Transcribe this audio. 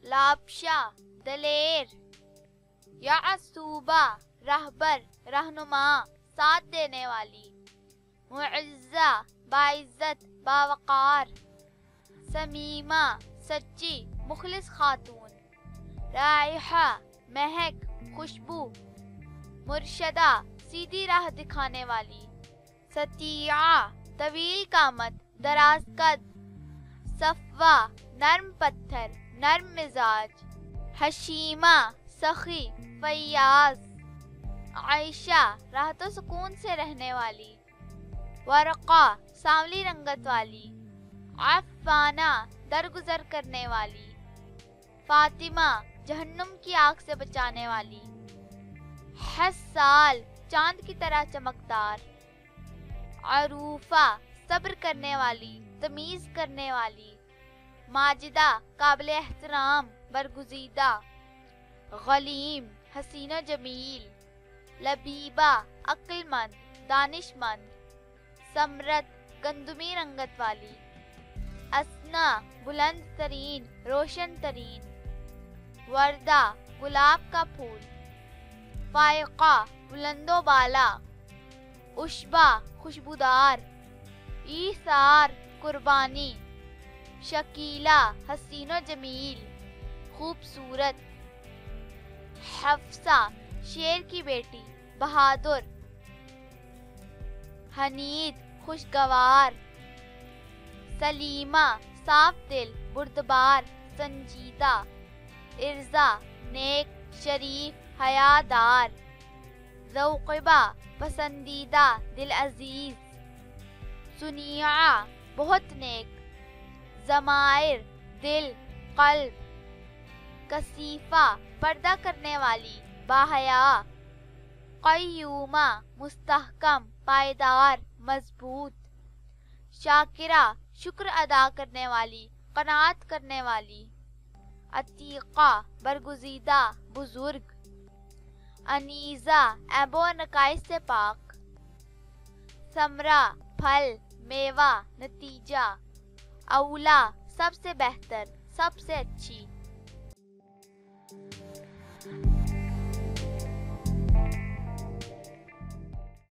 لابشہ دلیر، یعصوبہ رہبر رہنما ساتھ دینے والی، معزہ باعزت باوقار، سمیمہ سچی مخلص خاتون، رائحہ مہک خوشبو، مرشدہ سیدھی راہ دکھانے والی، ستیعہ طویل قامت دراز قد، صفوہ نرم پتھر نرم مزاج، حشیمہ سخی فیاض، عائشہ راحت و سکون سے رہنے والی، ورقہ سانولی رنگت والی، عفانہ درگزر کرنے والی، فاطمہ جہنم کی آگ سے بچانے والی، حسال چاند کی طرح چمکدار، عروفہ صبر کرنے والی تمیز کرنے والی، ماجدہ قابل احترام برگزیدہ، غلیم حسین و جمیل، لبیبہ عقل مند دانش مند، سمرت گندمی رنگت والی، اسنا بلند ترین روشن ترین، وردہ گلاب کا پھول، فائقہ بلند و بالا، عشبہ خوشبودار، ایثار قربانی، شکیلہ حسین و جمیل خوبصورت، حفصہ شیر کی بیٹی بہادر، حنید خوشگوار، سلیمہ صاف دل بردبار سنجیدہ، ارزا نیک شریف حیادار، ذوقبہ پسندیدہ دل عزیز، سنیعہ بہت نیک، ضمائر دل قلب، کثیفہ پردہ کرنے والی باحیا، قیومہ مستحکم پائیدار مضبوط، شاکرہ شکر ادا کرنے والی قناعت کرنے والی، عتیقہ برگزیدہ بزرگ، انیزہ عیب و نقائص سے پاک، ثمرہ پھل میوہ نتیجہ، اولا سب سے بہتر سب سے اچھی،